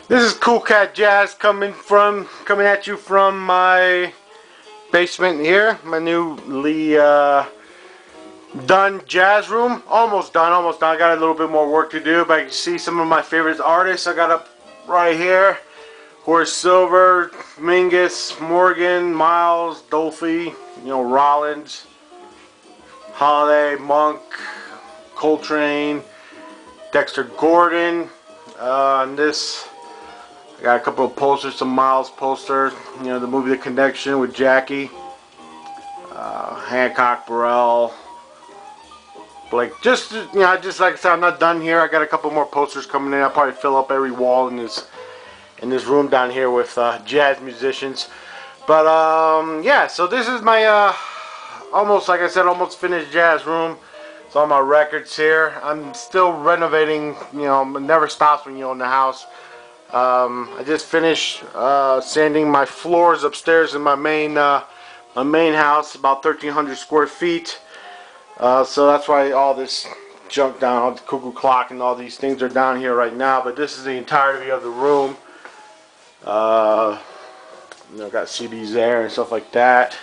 This is Cool Cat Jazz coming at you from my basement here, my newly done jazz room. Almost done. I got a little bit more work to do, but I can see some of my favorite artists I got up right here. Horace Silver, Mingus, Morgan, Miles, Dolphy, Rollins, Holiday, Monk, Coltrane, Dexter Gordon, and this. I got a couple of posters, some Miles posters, the movie The Connection with Jackie, Hancock, Burrell, Blake. Just like I said, I'm not done here. I got a couple more posters coming in. I'll probably fill up every wall in this room down here with jazz musicians. But yeah, so this is my almost, like I said, almost finished jazz room. It's all my records here. I'm still renovating. It never stops when you own the house. I just finished sanding my floors upstairs in my main house, about 1,300 square feet. So that's why all this junk down, all the cuckoo clock and all these things are down here right now. But this is the entirety of the room. Got CDs there and stuff like that.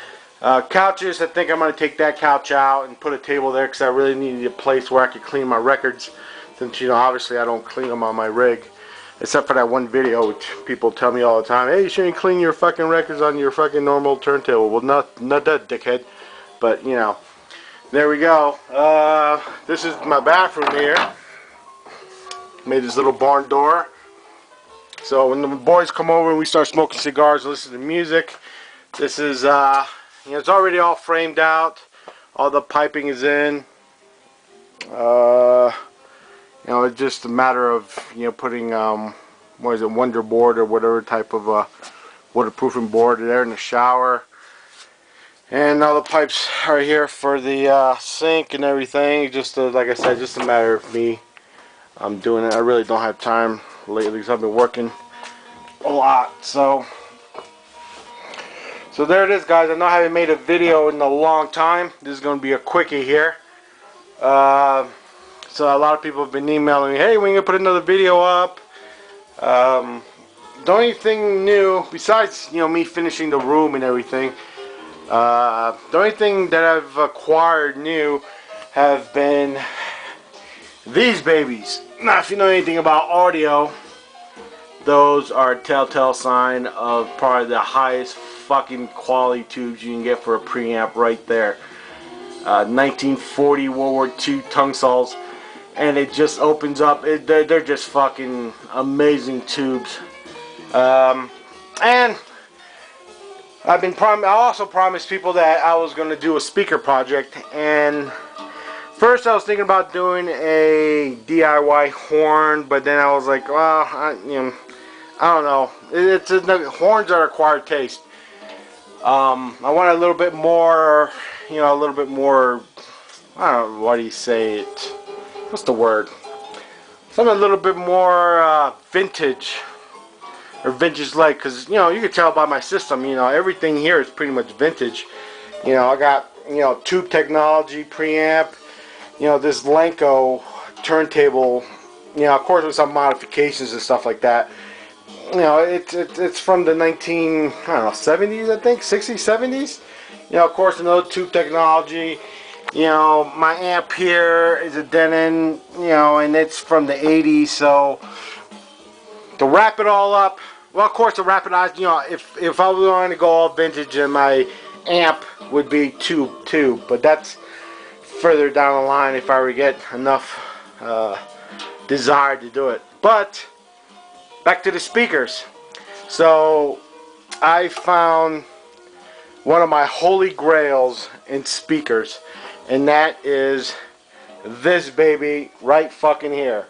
Couches, I think I'm going to take that couch out and put a table there because I really needed a place where I could clean my records. Since, obviously I don't clean them on my rig. Except for that one video, which people tell me all the time, hey, you shouldn't clean your fucking records on your fucking normal turntable. Well, not that, dickhead. But, there we go. This is my bathroom here. Made this little barn door. So when the boys come over and we start smoking cigars and listen to music, this is, it's already all framed out. All the piping is in. It's just a matter of putting what is it, Wonder Board or whatever type of waterproofing board there in the shower, and all the pipes are here for the sink and everything. Just like I said, just a matter of me. I'm doing it. I really don't have time lately because I've been working a lot. So there it is, guys. I know I haven't made a video in a long time. This is going to be a quickie here. So a lot of people have been emailing me, hey, when are you going to put another video up? The only thing new, besides, me finishing the room and everything, the only thing that I've acquired new have been these babies. Now, if you know anything about audio, those are a telltale sign of probably the highest fucking quality tubes you can get for a preamp right there. 1940 World War II tongue saws. And it just opens up. They're just fucking amazing tubes. And I also promised people that I was going to do a speaker project. And first I was thinking about doing a DIY horn, but then I was like, well, I don't know. Horns are acquired taste. I want a little bit more, I don't know, what do you say it? What's the word? Something a little bit more vintage, or vintage-like, because you can tell by my system. Everything here is pretty much vintage. I got tube technology preamp. This Lenco turntable. Of course with some modifications and stuff like that. It's from the 70s, I think, 60s, 70s. Of course another tube technology. My amp here is a Denon, and it's from the 80s, so to wrap it all up, well, of course, to wrap it out, if I was going to go all vintage, then my amp would be tube, but that's further down the line if I were to get enough desire to do it. But, back to the speakers. So, I found one of my holy grails in speakers. And that is this baby right fucking here.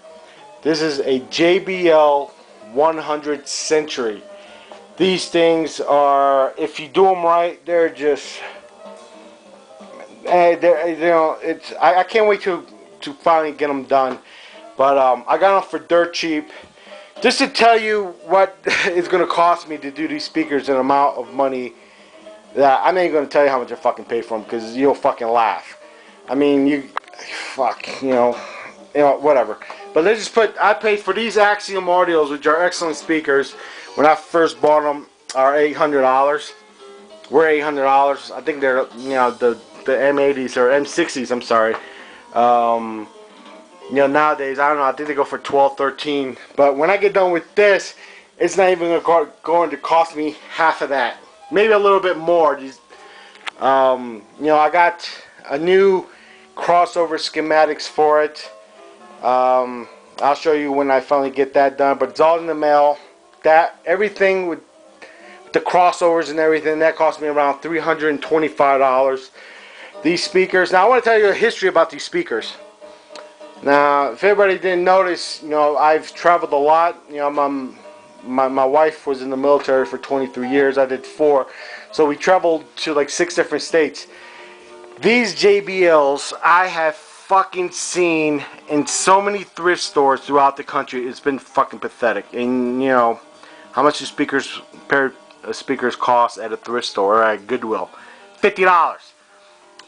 This is a JBL 100 Century. These things are, if you do them right, they're just, I can't wait to to finally get them done. But I got them for dirt cheap. Just to tell you what it's going to cost me to do these speakers, an amount of money that I'm not even going to tell you how much I fucking paid for them, because you'll fucking laugh. I mean, whatever. But let's just put, I paid for these Axiom Audios, which are excellent speakers. When I first bought them, are $800. We're $800. I think they're, the M80s or M60s. I'm sorry. Nowadays, I don't know. I think they go for 12, 13. But when I get done with this, it's not even going to cost me half of that. Maybe a little bit more. I got a new crossover schematics for it. I'll show you when I finally get that done. But it's all in the mail. Everything with the crossovers and everything, that cost me around $325. These speakers. Now I want to tell you a history about these speakers. Now, if everybody didn't notice, I've traveled a lot. My wife was in the military for 23 years. I did 4. So we traveled to like 6 different states. These JBLs I have fucking seen in so many thrift stores throughout the country. It's been fucking pathetic. And how much do pair of speakers cost at a thrift store or at Goodwill? $50.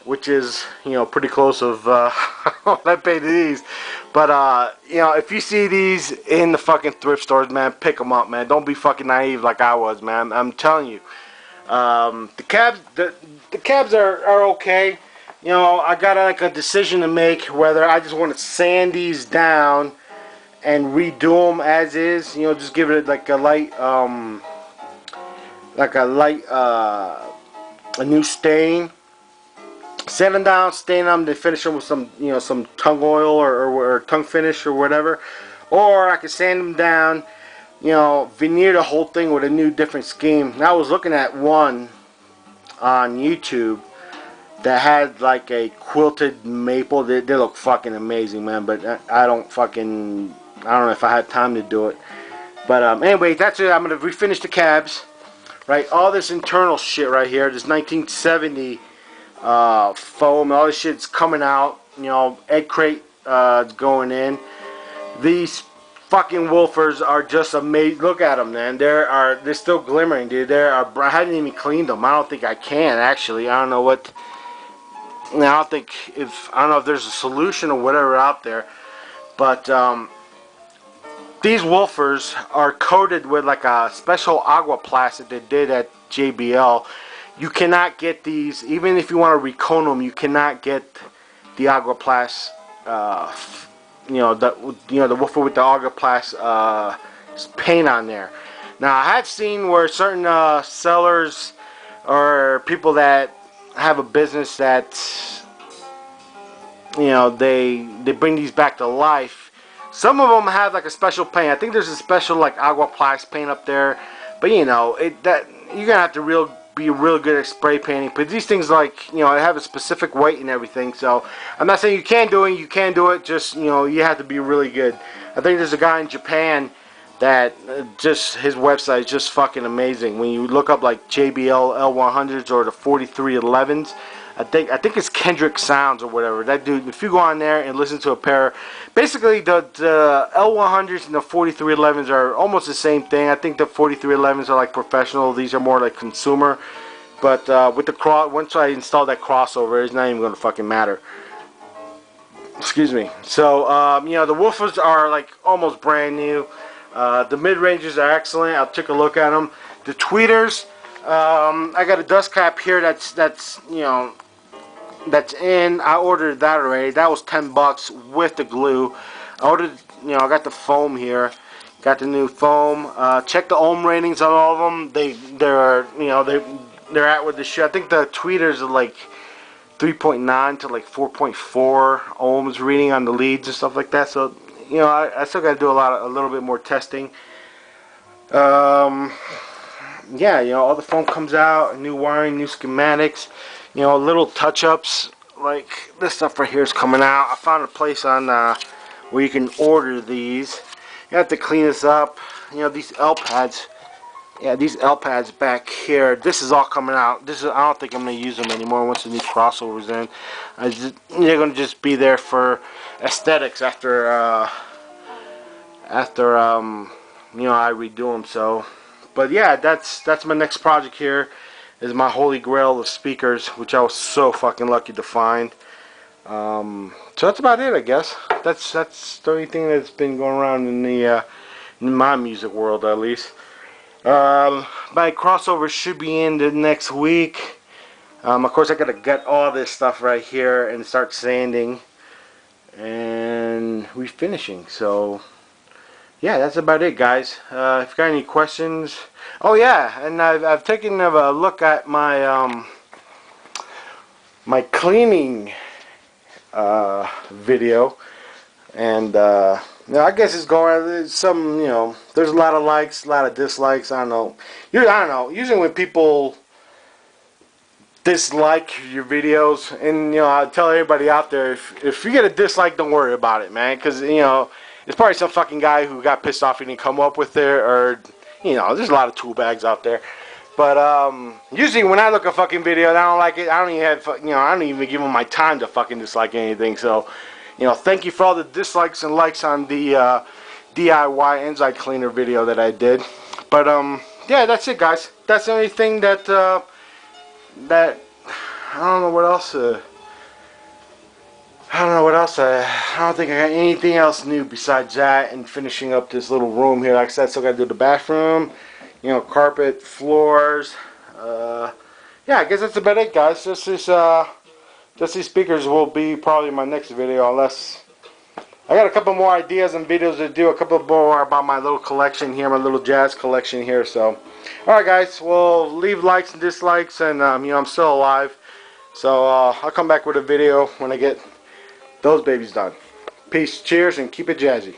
Which is, pretty close of what I paid these. But, if you see these in the fucking thrift stores, man, pick them up, man. Don't be fucking naive like I was, man. I'm telling you. The cabs are okay. I got like a decision to make whether I just want to sand these down and redo them as is. Just give it like a light, a new stain. Sand them down, stain them, then finish them with some, some tongue oil or tongue finish or whatever. Or I could sand them down, veneer the whole thing with a new different scheme. And I was looking at one on YouTube that had like a quilted maple. They look fucking amazing, man. But I don't know if I had time to do it. But anyway, that's it. I'm going to refinish the cabs. Right, all this internal shit right here, this 1970 foam, all this shit's coming out. Egg crate going in. These fucking woofers are just amazing. Look at them, man. They're still glimmering, dude. I hadn't even cleaned them. I don't think I can actually. I don't know what. I don't know if there's a solution or whatever out there, but these woofers are coated with like a special Aquaplast that they did at JBL. You cannot get these, even if you want to recone them, you cannot get the Aquaplast, the woofer with the Aquaplast paint on there. Now, I have seen where certain sellers or people that have a business that, they bring these back to life. Some of them have like a special paint. I think there's a special like Aquaplast paint up there, but you're gonna have to be real good at spray painting. But these things, like, have a specific weight and everything. So I'm not saying you can't do it. You can do it. Just you have to be really good. I think there's a guy in Japan that just his website is just fucking amazing. When you look up like JBL L100s or the 4311s, I think it's Kendrick Sounds or whatever. That dude, if you go on there and listen to a pair, basically the L100s and the 4311s are almost the same thing. I think the 4311s are like professional. These are more like consumer. But with the once I install that crossover, it's not even going to fucking matter. Excuse me. So the woofers are like almost brand new. The mid-ranges are excellent. I'll take a look at them. The tweeters, I got a dust cap here that's in. I ordered that already. That was $10 with the glue. I ordered, I got the foam here. Got the new foam. Check the ohm ratings on all of them. They're at with the shit. I think the tweeters are like 3.9 to like 4.4 ohms reading on the leads and stuff like that. So I still got to do a little bit more testing. Yeah, all the foam comes out, new wiring, new schematics, little touch-ups, like this stuff right here is coming out. I found a place on where you can order these. You have to clean this up. These L pads, yeah, these L pads back here, this is all coming out. This is, I don't think I'm gonna use them anymore once the new crossovers in. They're gonna just be there for aesthetics after you know, I redo them. So, but yeah, that's my next project here. Is my holy grail of speakers, which I was so fucking lucky to find. So that's about it, I guess. That's the only thing that's been going around in the in my music world, at least. My crossover should be in the next week. Of course, I gotta gut all this stuff right here and start sanding and refinishing. So yeah, that's about it, guys. If you got any questions, oh yeah, and I've taken a look at my my cleaning video, and you know, I guess it's going some, you know, there's a lot of likes, a lot of dislikes. I don't know. I don't know. Usually when people dislike your videos, and you know, I tell everybody out there, if you get a dislike, don't worry about it, man, because you know, it's probably some fucking guy who got pissed off he didn't come up with it, or you know, there's a lot of tool bags out there. But usually when I look at a fucking video and I don't like it, I don't even have, you know, I don't even give them my time to fucking dislike anything. So, you know, thank you for all the dislikes and likes on the DIY Enzyte cleaner video that I did. But yeah, that's it, guys. That's the only thing that that I don't know what else. I don't know what else. I don't think I got anything else new besides that and finishing up this little room here. Like I said, still got to do the bathroom. You know, carpet, floors. Yeah, I guess that's about it, guys. Just these speakers will be probably my next video, unless I got a couple more ideas and videos to do. A couple more about my little collection here, my little jazz collection here. So, all right, guys. Well, leave likes and dislikes, and you know, I'm still alive. So I'll come back with a video when I get those babies done. Peace, cheers, and keep it jazzy.